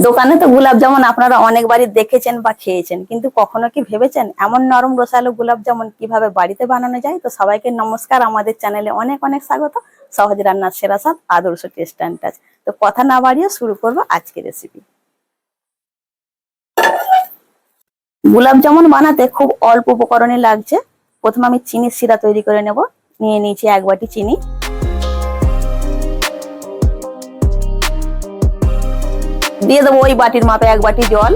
দোকানে তো গোলাপ জামুন আপনারা অনেকবারই দেখেছেন বা খেয়েছেন, কিন্তু কখনো কি ভেবেছেন এমন নরম রসালো গোলাপ জামুন কিভাবে বাড়িতে বানানো যায়? তো সবাইকে নমস্কার, আমাদের চ্যানেলে অনেক অনেক স্বাগত। সহজ রান্নার সেরা স্বাদ, আদর্শ টেস্ট এন্ড টাচ। তো কথা না বাড়িয়ে শুরু করবো আজকের রেসিপি। গোলাপ জামুন বানাতে খুব অল্প উপকরণই লাগছে। প্রথমে আমি চিনির শিরা তৈরি করে নেব। নিয়ে নিয়েছি 1 বাটি চিনি। দিয়ে দেবো ওই বাটির মাপে 1 বাটি জল।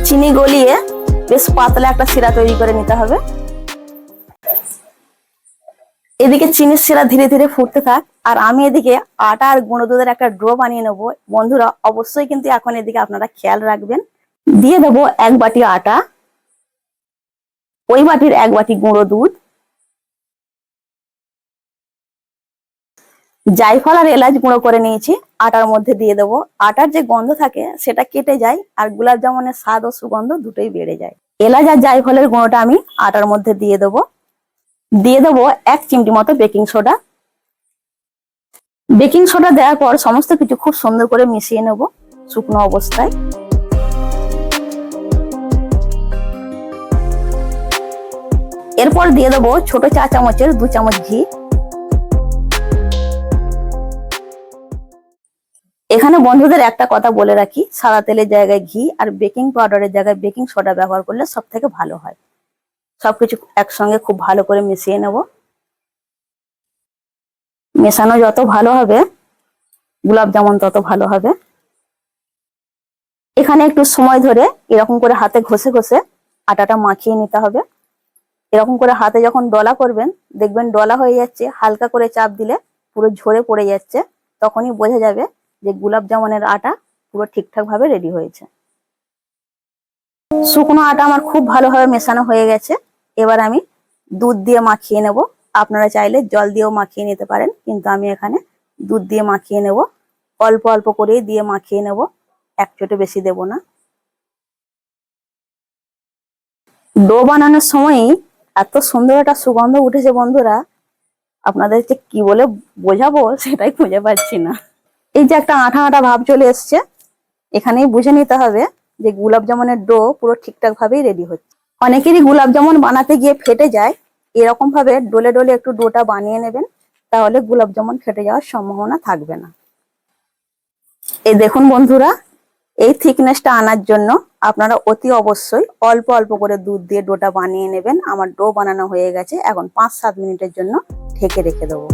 চিনি গলিয়ে বেশ পাতলা একটা শিরা তৈরি করে নিতে হবে। এদিকে চিনির শিরা ধীরে ধীরে ফুটতে থাক, আর আমি এদিকে আটা আর গুঁড়ো দুধের একটা ডো বানিয়ে নেবো। বন্ধুরা অবশ্যই কিন্তু এখন এদিকে আপনারা খেয়াল রাখবেন। দিয়ে দেবো 1 বাটি আটা, ওই বাটির 1 বাটি গুঁড়ো দুধ, জায়ফল আর এলাচ গুঁড়ো করে নিয়েছি আটার মধ্যে দিয়ে দেবো। আটার যে গন্ধ থাকে সেটা কেটে যায়, আর গোলাপ জামুনের স্বাদ ও সুগন্ধ দুটোই বেড়ে যায়। এলাচ আর জায়ফলের গুঁড়োটা আমি আটার মধ্যে দিয়ে দেবো। দিয়ে দেবো 1 চিমটি মতো বেকিং সোডা। বেকিং সোডা দেওয়ার পর সমস্ত কিছু খুব সুন্দর করে মিশিয়ে নেব শুকনো অবস্থায়। এরপর দিয়ে দেবো ছোট চা চামচের 2 চামচ ঘি। এখানে বন্ধুদের একটা কথা বলে রাখি, সাদা তেলের জায়গায় ঘি আর বেকিং পাউডারের জায়গায় বেকিং সোডা ব্যবহার করলে সব থেকে ভালো হয়। সবকিছু একসঙ্গে খুব ভালো করে মিশিয়ে নেব। মেশানো যত ভালো হবে গোলাপ জামুন তত ভালো হবে। এখানে একটু সময় ধরে এরকম করে হাতে ঘষে ঘষে আটাটা মাখিয়ে নিতে হবে। এরকম করে হাতে যখন ডলা করবেন দেখবেন ডলা হয়ে যাচ্ছে, হালকা করে চাপ দিলে পুরো ঝরে পড়ে যাচ্ছে, তখনই বোঝা যাবে যে গোলাপ জামুনের আটা পুরো ঠিকঠাক ভাবে রেডি হয়েছে। শুকনো আটা আমার খুব ভালোভাবে মেশানো হয়ে গেছে। এবার আমি দুধ দিয়ে মাখিয়ে নেব। আপনারা চাইলে জল দিয়েও মাখিয়ে নিতে পারেন, কিন্তু আমি এখানে দুধ দিয়ে মাখিয়ে নেব। অল্প অল্প করে দিয়ে মাখিয়ে নেব, এক চোটে বেশি দেব না। ডো বানানোর সময়ই এত সুন্দর একটা সুগন্ধ উঠেছে বন্ধুরা, আপনাদেরকে কি বলে বোঝাবো সেটাই খুঁজে পাচ্ছি না। এই যে একটা আঠা আঠা ভাব চলে এসছে, এখানেই বুঝে নিতে হবে যে গোলাপ জামুনের ডো পুরো ঠিকঠাক ভাবেই রেডি হচ্ছে। অনেকেরই গোলাপ জামুন বানাতে গিয়ে ফেটে যায়। এরকম ভাবে ডলে ডলে একটু ডোটা বানিয়ে নেবেন, তাহলে গোলাপ জামুন ফেটে যাওয়ার সম্ভাবনা থাকবে না। এই দেখুন বন্ধুরা, এই থিকনেসটা আনার জন্য আপনারা অতি অবশ্যই অল্প অল্প করে দুধ দিয়ে ডোটা বানিয়ে নেবেন। আমার ডো বানানো হয়ে গেছে, এখন 5-7 মিনিটের জন্য ঢেকে রেখে দেবো।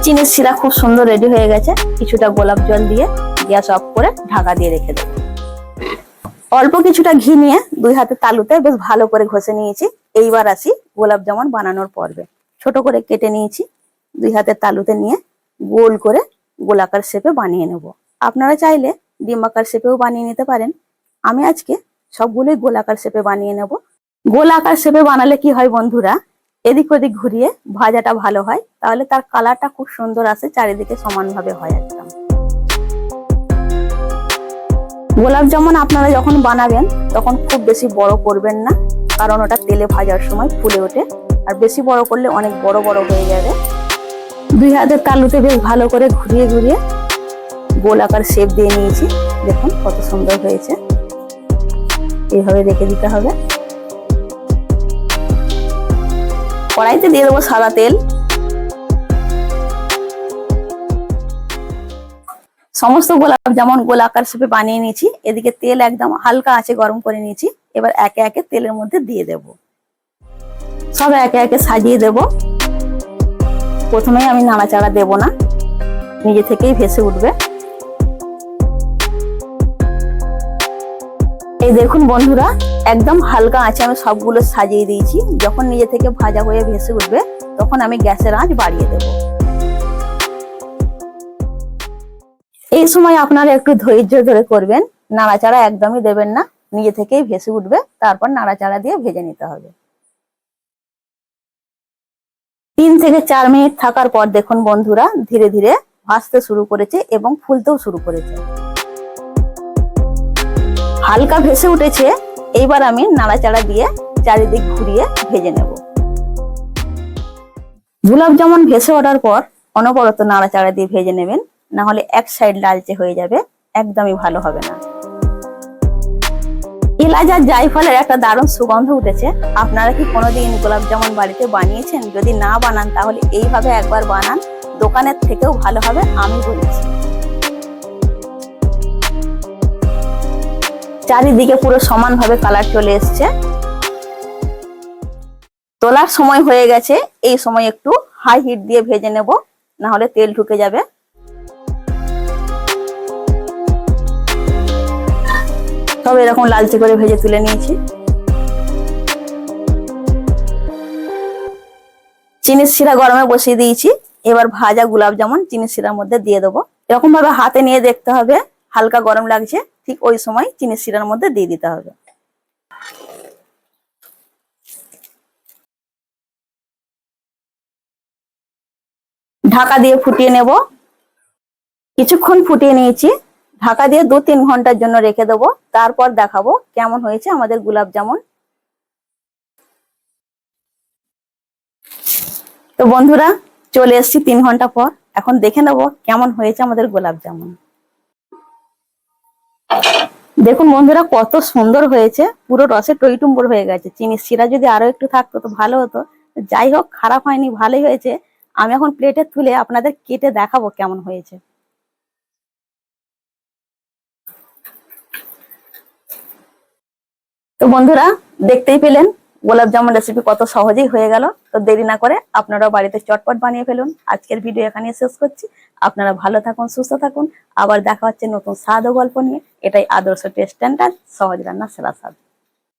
চিনির শিরা খুব সুন্দর রেডি হয়ে গেছে। কিছুটা গোলাপ জল দিয়ে গ্যাস অফ করে ঢাকা দিয়ে রেখে দেবো। অল্প কিছুটা ঘি নিয়ে 2 হাতের তালুতে বেশ ভালো করে ঘষে নিয়েছি। এইবার আসি গোলাপ জামুন বানানোর পর্বে। ছোট করে কেটে নিয়েছি, 2 হাতের তালুতে নিয়ে গোল করে গোলাকার শেপে বানিয়ে নেব। আপনারা চাইলে ডিম্বাকার শেপেও বানিয়ে নিতে পারেন। আমি আজকে সবগুলোই গোলাকার শেপে বানিয়ে নেব। গোলাকার শেপে বানালে কি হয় বন্ধুরা, এদিক ওদিক ঘুরিয়ে ভাজাটা ভালো হয়, তাহলে তার কালারটা খুব সুন্দর আসে, চারিদিকে সমানভাবে হয় একদম। গোলাপ জামুন আপনারা যখন বানাবেন তখন খুব বেশি বড় করবেন না, কারণ ওটা তেলে ভাজার সময় ফুলে ওঠে, আর বেশি বড় করলে অনেক বড় বড় হয়ে যাবে। 2 হাতের তালুতে বেশ ভালো করে ঘুরিয়ে ঘুরিয়ে গোলাকার শেপ দিয়ে নিয়েছি। দেখুন কত সুন্দর হয়েছে। এইভাবে রেখে দিতে হবে। কড়াইতে দিয়ে দেবো সাদা তেল। সমস্ত গোলাপ জামুন গোলাকার শেপে বানিয়ে নিয়েছি। এদিকে তেল একদম হালকা আঁচে গরম করে নিয়েছি। এবার একে একে তেলের মধ্যে দিয়ে দেব। সব একে একে সাজিয়ে দেব। প্রথমেই আমি নাড়াচাড়া দেব না, নিজে থেকেই ভেসে উঠবে। এই দেখুন বন্ধুরা, একদম হালকা আঁচে আমি সবগুলো সাজিয়ে দিয়েছি। যখন নিজে থেকে ভাজা হয়ে ভেসে উঠবে তখন আমি গ্যাসের আঁচ বাড়িয়ে দেব। এই সময় আপনারা একটু ধৈর্য ধরে করবেন, নাড়াচাড়া একদমই দেবেন না, নিজে থেকেই ভেসে উঠবে, তারপর নাড়াচাড়া দিয়ে ভেজে নিতে হবে। 3 থেকে 4 মিনিট থাকার পর দেখুন বন্ধুরা ধীরে ধীরে ভাসতে শুরু করেছে এবং ফুলতেও শুরু করেছে। হালকা ভেসে উঠেছে। এইবার আমি নাড়াচাড়া দিয়ে চারিদিক ঘুরিয়ে ভেজে নেব। গোলাপ জামুন ভেসে ওঠার পর অনবরত নাড়াচাড়া দিয়ে ভেজে নেবেন, না হলে এক সাইড লালচে হয়ে যাবে, একদমই ভালো হবে না। এলাচ আর জায়ফলের একটা দারুণ সুগন্ধ উঠেছে। আপনারা কি কোনোদিন গোলাপ জামুন বাড়িতে বানিয়েছেন? যদি না বানান তাহলে এইভাবে একবার বানান, দোকানের থেকেও ভালো হবে, আমি বলেছি। চারিদিকে পুরো সমানভাবে কালার চলে এসছে। তোলার সময় হয়ে গেছে। এই সময় একটু হাই হিট দিয়ে ভেজে নেব, না হলে তেল ঢুকে যাবে। সব এরকম লালচে করে ভেজে তুলে নিয়েছি। চিনির শিরা গরমে বসিয়ে দিয়েছি। এবার ভাজা গোলাপ জামুন চিনির শিরার মধ্যে দিয়ে দেবো। এরকম ভাবে হাতে নিয়ে দেখতে হবে হালকা গরম লাগছে, ঠিক ওই সময় চিনির শিরার মধ্যে দিয়ে দিতে হবে। ঢাকা দিয়ে ফুটিয়ে নেব। কিছুক্ষণ ফুটিয়ে নিয়েছি। ঢাকা দিয়ে 2-3 ঘন্টার জন্য রেখে দেবো, তারপর দেখাবো কেমন হয়েছে আমাদের গোলাপ জামুন। তো বন্ধুরা, চলে এসেছি 3 ঘন্টা পর। এখন দেখে নেবো কেমন হয়েছে আমাদের গোলাপ জামুন। দেখুন বন্ধুরা, কত সুন্দর হয়েছে, পুরো রসে টইটুম্বর হয়ে গেছে। চিনির শিরা যদি আরো একটু থাকতো তো ভালো হতো। যাই হোক, খারাপ হয়নি, ভালোই হয়েছে। আমি এখন প্লেটে তুলে আপনাদের কেটে দেখাবো কেমন হয়েছে। তো বন্ধুরা, দেখতেই পেলেন গোলাপ জামুন রেসিপি কত সহজেই হয়ে গেল। তো দেরি না করে আপনারাও বাড়িতে চটপট বানিয়ে ফেলুন। আজকের ভিডিও এখানেই শেষ করছি। আপনারা ভালো থাকুন, সুস্থ থাকুন। আবার দেখা হচ্ছে নতুন স্বাদ ও গল্প নিয়ে। এটাই আদর্শ টেস্ট সেন্টার, সহজ রান্না সেরা স্বাদ।